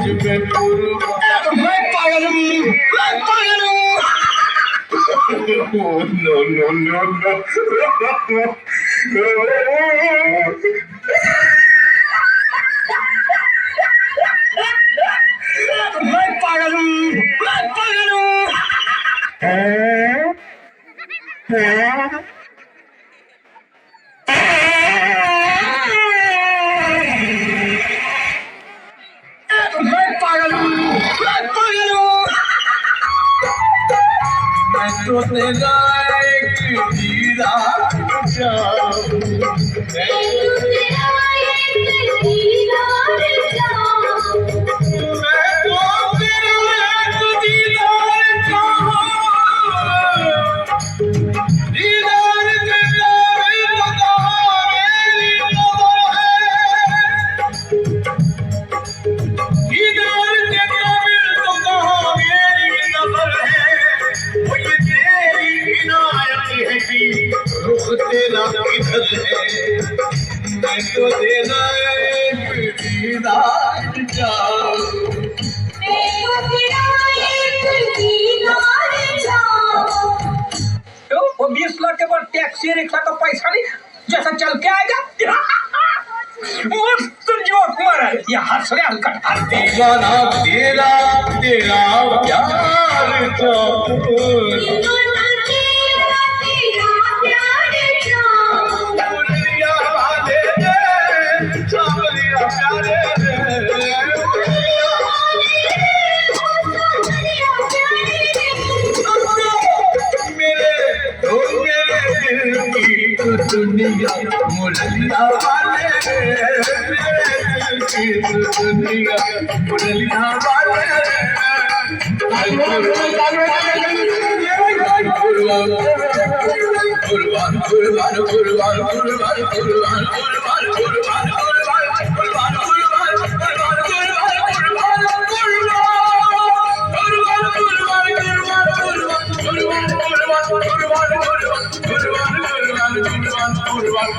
तुझ पे कुर्बान मैं पागल हूँ नो नो नो नो मैं पागल हूँ मैं पागल हूँ मैं तो तेरा एक दीदार चाहूं तेरा किधर है मैं तो तेरा एक दीदार चाहूं तो वो 20 लाख के बाद टैक्सी रिक्शा का पैसा नहीं जैसा चल के आएगा मस्त जोक मारा ये हंस रहे हल्का दीवाना तेरा तेरा प्यार चाहूं दुनिया मुरलिया वाले दुनिया मुरलिया वाले कुर्बान कुर्बान कुर्बान कुर्बान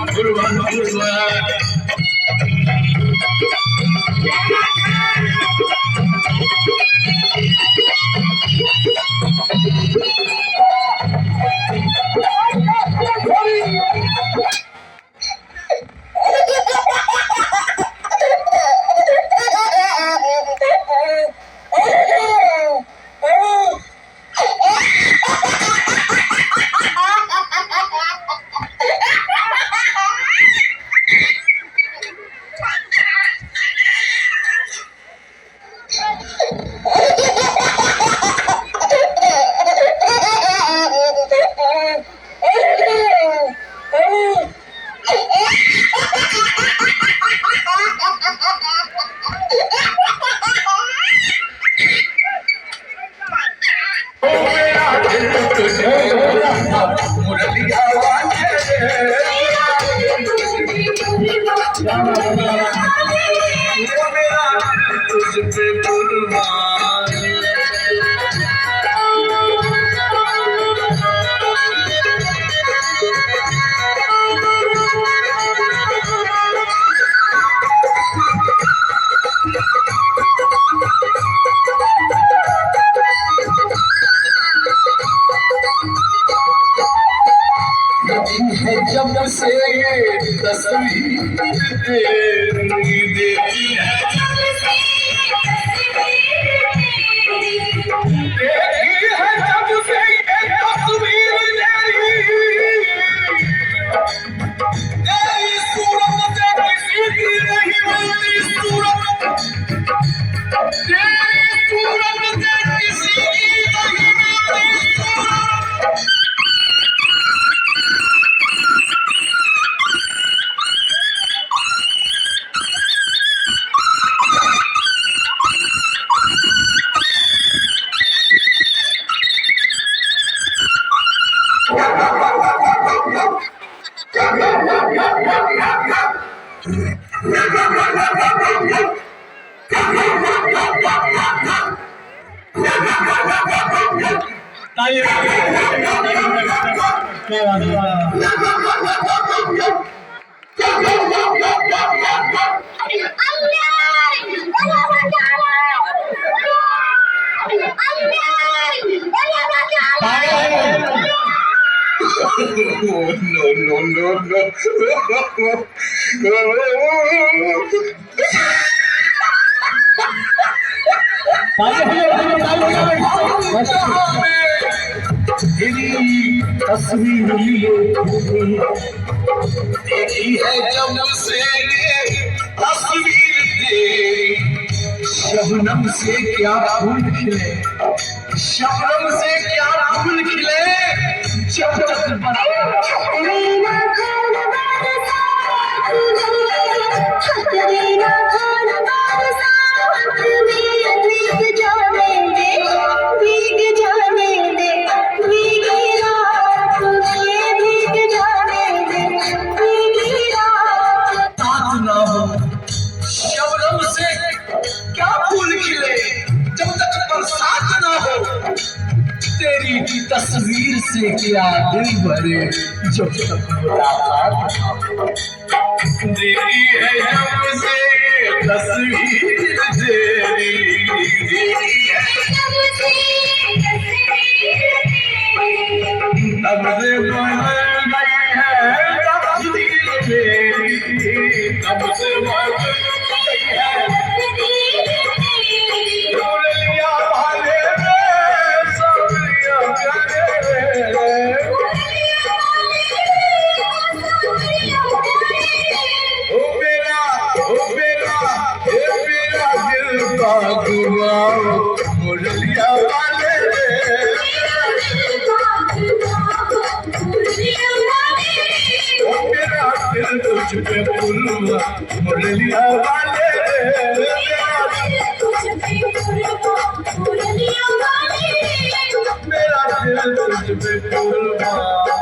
कुर्बान जब से ये तस्वीर देखी है जब से ये तस्वीर तेरी सूरत से किसी की नहीं मिलती सूरत तेरी सूरत से किसी की नहीं मिलती सूरत तेरी तस्वीर लिए देखी है जब से ये तस्वीर तेरी शबनम से क्या फूल खिले शबनम से क्या फूल खिले जब तक शबनम से क्या फूल खिले जब तक बरसात ना हो तेरी तस्वीर से क्या दिल भरे जब तक मुलाकात ना हो तेरी है जब से ये तस्वीर तेरी तब से बदल गई है तस्वीर तेरी तब से बदल मुरलिया वाले मेरा दिल तुझ पे फुलवा मुरलिया वाले मेरा दिल तुझ पे फुलवा